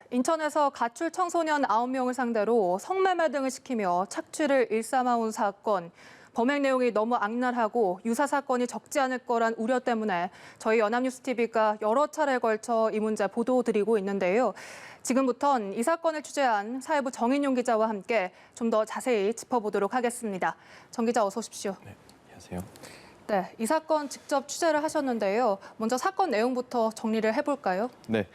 인천에서 가출 청소년 9명을 상대로 성매매 등을 시키며 착취를 일삼아온 사건. 범행 내용이 너무 악랄하고 유사 사건이 적지 않을 거란 우려 때문에 저희 연합뉴스TV가 여러 차례에 걸쳐 이 문제 보도드리고 있는데요. 지금부턴 이 사건을 취재한 사회부 정인용 기자와 함께 좀 더 자세히 짚어보도록 하겠습니다. 정 기자 어서 오십시오. 네, 안녕하세요. 네, 이 사건 직접 취재를 하셨는데요. 먼저 사건 내용부터 정리를 해볼까요? 네.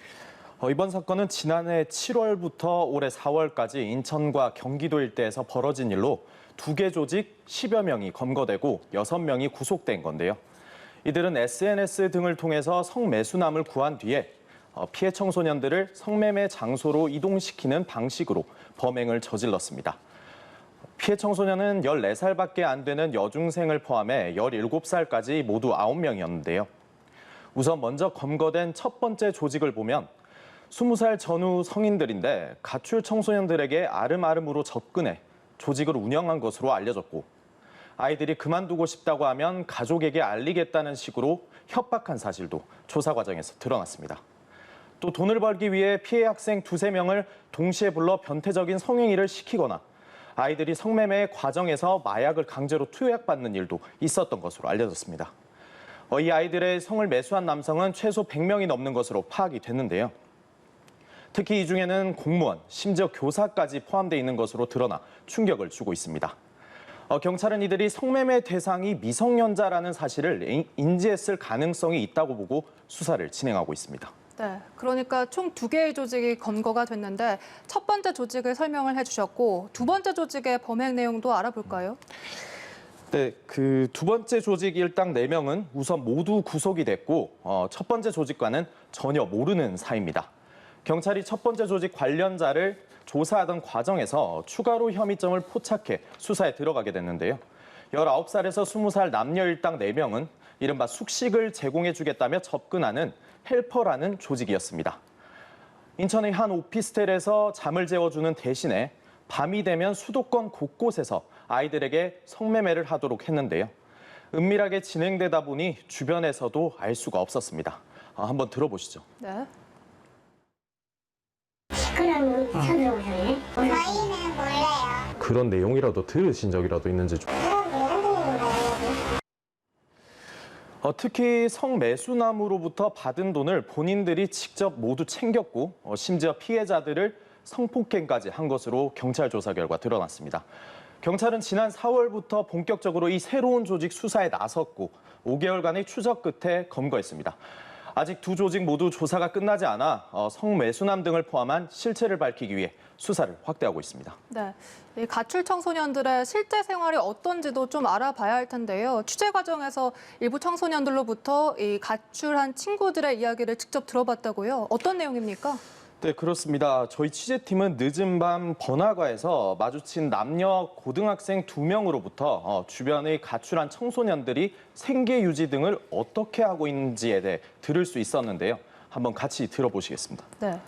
이번 사건은 지난해 7월부터 올해 4월까지 인천과 경기도 일대에서 벌어진 일로 2개 조직 10여 명이 검거되고 6명이 구속된 건데요. 이들은 SNS 등을 통해서 성매수남을 구한 뒤에 피해 청소년들을 성매매 장소로 이동시키는 방식으로 범행을 저질렀습니다. 피해 청소년은 14살밖에 안 되는 여중생을 포함해 17살까지 모두 9명이었는데요. 우선 먼저 검거된 첫 번째 조직을 보면 20살 전후 성인들인데 가출 청소년들에게 아름아름으로 접근해 조직을 운영한 것으로 알려졌고 아이들이 그만두고 싶다고 하면 가족에게 알리겠다는 식으로 협박한 사실도 조사 과정에서 드러났습니다. 또 돈을 벌기 위해 피해 학생 2~3명을 동시에 불러 변태적인 성행위를 시키거나 아이들이 성매매 과정에서 마약을 강제로 투약받는 일도 있었던 것으로 알려졌습니다. 이 아이들의 성을 매수한 남성은 최소 100명이 넘는 것으로 파악이 됐는데요. 특히 이 중에는 공무원, 심지어 교사까지 포함되어 있는 것으로 드러나 충격을 주고 있습니다. 경찰은 이들이 성매매 대상이 미성년자라는 사실을 인지했을 가능성이 있다고 보고 수사를 진행하고 있습니다. 네, 그러니까 총 2개의 조직이 검거가 됐는데 첫 번째 조직을 설명을 해주셨고 두 번째 조직의 범행 내용도 알아볼까요? 네, 그 두 번째 조직 일당 4명은 우선 모두 구속이 됐고 첫 번째 조직과는 전혀 모르는 사이입니다. 경찰이 첫 번째 조직 관련자를 조사하던 과정에서 추가로 혐의점을 포착해 수사에 들어가게 됐는데요. 19살에서 20살 남녀 일당 4명은 이른바 숙식을 제공해주겠다며 접근하는 헬퍼라는 조직이었습니다. 인천의 한 오피스텔에서 잠을 재워주는 대신에 밤이 되면 수도권 곳곳에서 아이들에게 성매매를 하도록 했는데요. 은밀하게 진행되다 보니 주변에서도 알 수가 없었습니다. 한번 들어보시죠. 네. 시끄러운 거 쳐들어오셨네? 저희는 몰라요. 그런 내용이라도 들으신 적이라도 있는지 좀. 특히 성매수남으로부터 받은 돈을 본인들이 직접 모두 챙겼고 심지어 피해자들을 성폭행까지 한 것으로 경찰 조사 결과 드러났습니다. 경찰은 지난 4월부터 본격적으로 이 새로운 조직 수사에 나섰고 5개월간의 추적 끝에 검거했습니다. 아직 두 조직 모두 조사가 끝나지 않아 성매수남 등을 포함한 실체를 밝히기 위해 수사를 확대하고 있습니다. 네, 이 가출 청소년들의 실제 생활이 어떤지도 좀 알아봐야 할 텐데요. 취재 과정에서 일부 청소년들로부터 이 가출한 친구들의 이야기를 직접 들어봤다고요. 어떤 내용입니까? 네, 그렇습니다. 저희 취재팀은 늦은 밤 번화가에서 마주친 남녀 고등학생 2명으로부터 주변의 가출한 청소년들이 생계 유지 등을 어떻게 하고 있는지에 대해 들을 수 있었는데요. 한번 같이 들어보시겠습니다. 네.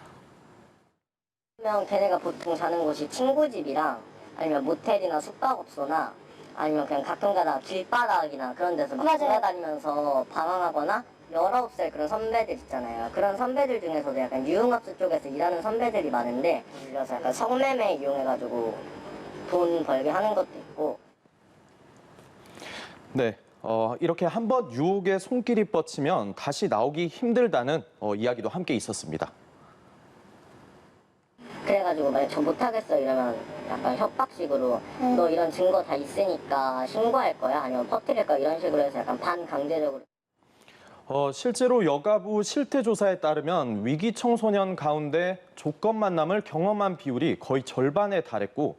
그러면 걔네가 보통 자는 곳이 친구 집이랑 아니면 모텔이나 숙박업소나 아니면 그냥 가끔가다 길바닥이나 그런 데서 막 돌아다니면서 방황하거나 19살 그런 선배들 있잖아요. 그런 선배들 중에서도 약간 유흥업소 쪽에서 일하는 선배들이 많은데 그래서 약간 성매매 이용해가지고 돈 벌게 하는 것도 있고. 네, 이렇게 한번 유혹에 손길이 뻗치면 다시 나오기 힘들다는 이야기도 함께 있었습니다. 그래가지고 만약 저 못하겠어 이러면 약간 협박식으로 너 이런 증거 다 있으니까 신고할 거야 아니면 퍼뜨릴 거야 이런 식으로 해서 약간 반강제적으로. 실제로 여가부 실태조사에 따르면 위기 청소년 가운데 조건 만남을 경험한 비율이 거의 절반에 달했고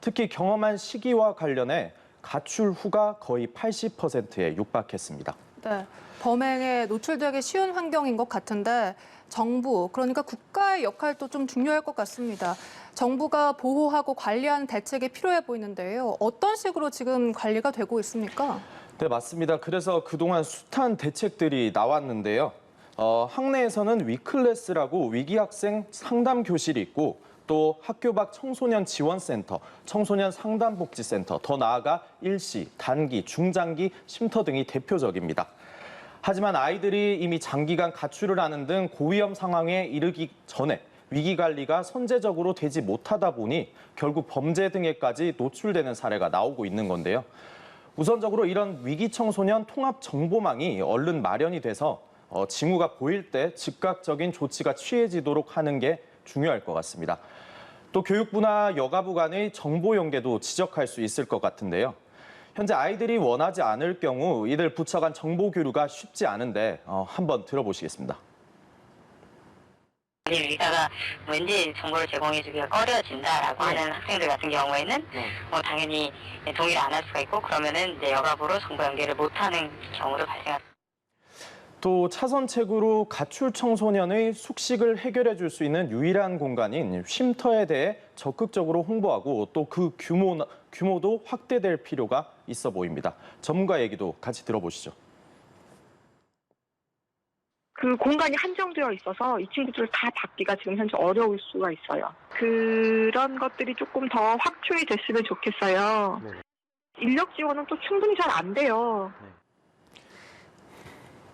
특히 경험한 시기와 관련해 가출 후가 거의 80%에 육박했습니다. 네, 범행에 노출되기 쉬운 환경인 것 같은데 정부, 그러니까 국가의 역할도 좀 중요할 것 같습니다. 정부가 보호하고 관리하는 대책이 필요해 보이는데요. 어떤 식으로 지금 관리가 되고 있습니까? 네, 맞습니다. 그래서 그동안 숱한 대책들이 나왔는데요. 학내에서는 위클래스라고 위기 학생 상담 교실이 있고 또 학교 밖 청소년 지원센터, 청소년 상담복지센터, 더 나아가 일시, 단기, 중장기 쉼터 등이 대표적입니다. 하지만 아이들이 이미 장기간 가출을 하는 등 고위험 상황에 이르기 전에 위기 관리가 선제적으로 되지 못하다 보니 결국 범죄 등에까지 노출되는 사례가 나오고 있는 건데요. 우선적으로 이런 위기 청소년 통합 정보망이 얼른 마련이 돼서 징후가 보일 때 즉각적인 조치가 취해지도록 하는 게 중요할 것 같습니다. 또 교육부나 여가부 간의 정보 연계도 지적할 수 있을 것 같은데요. 현재 아이들이 원하지 않을 경우 이들 부처 간 정보 교류가 쉽지 않은데 한번 들어보시겠습니다. 의사가 왠지 정보를 제공해주기가 꺼려진다라고 하는 학생들 같은 경우에는 당연히 동의를 안 할 수가 있고 그러면은 이제 여가부로 정보 연계를 못하는 경우도 발생합니다. 또 차선책으로 가출 청소년의 숙식을 해결해 줄 수 있는 유일한 공간인 쉼터에 대해 적극적으로 홍보하고 또 그 규모도 확대될 필요가 있어 보입니다. 전문가 얘기도 같이 들어보시죠. 그 공간이 한정되어 있어서 이 친구들을 다 받기가 지금 현재 어려울 수가 있어요. 그런 것들이 조금 더 확충이 됐으면 좋겠어요. 네. 인력 지원은 또 충분히 잘 안 돼요.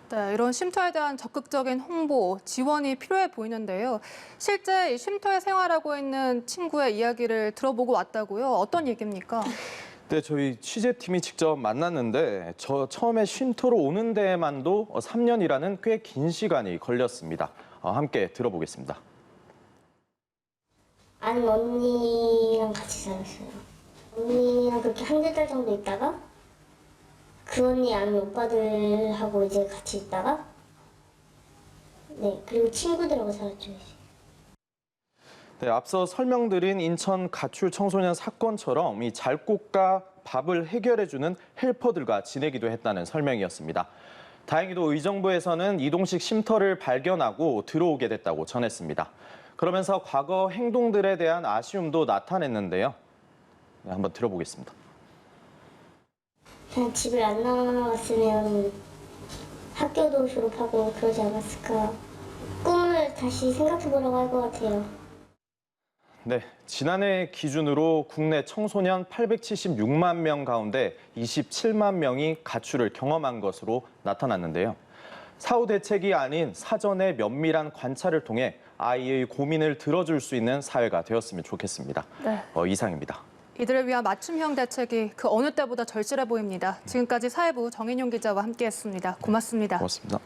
네, 이런 쉼터에 대한 적극적인 홍보, 지원이 필요해 보이는데요. 실제 이 쉼터에 생활하고 있는 친구의 이야기를 들어보고 왔다고요? 어떤 얘기입니까? 네, 저희 취재팀이 직접 만났는데 처음에 쉼터로 오는 데에만도 3년이라는 꽤 긴 시간이 걸렸습니다. 함께 들어보겠습니다. 아는 언니랑 같이 살았어요. 언니랑 그렇게 한두 달 정도 있다가 그 언니 아는 오빠들하고 이제 같이 있다가 네, 그리고 친구들하고 살았죠. 이제. 네, 앞서 설명드린 인천 가출 청소년 사건처럼 이 잘곡과 밥을 해결해주는 헬퍼들과 지내기도 했다는 설명이었습니다. 다행히도 의정부에서는 이동식 쉼터를 발견하고 들어오게 됐다고 전했습니다. 그러면서 과거 행동들에 대한 아쉬움도 나타냈는데요. 네, 한번 들어보겠습니다. 그냥 집을 안 나왔으면 학교도 졸업하고 그러지 않았을까. 꿈을 다시 생각해보려고 할 것 같아요. 네, 지난해 기준으로 국내 청소년 876만 명 가운데 27만 명이 가출을 경험한 것으로 나타났는데요. 사후 대책이 아닌 사전의 면밀한 관찰을 통해 아이의 고민을 들어줄 수 있는 사회가 되었으면 좋겠습니다. 네. 이상입니다. 이들을 위한 맞춤형 대책이 그 어느 때보다 절실해 보입니다. 지금까지 사회부 정인용 기자와 함께했습니다. 고맙습니다. 고맙습니다.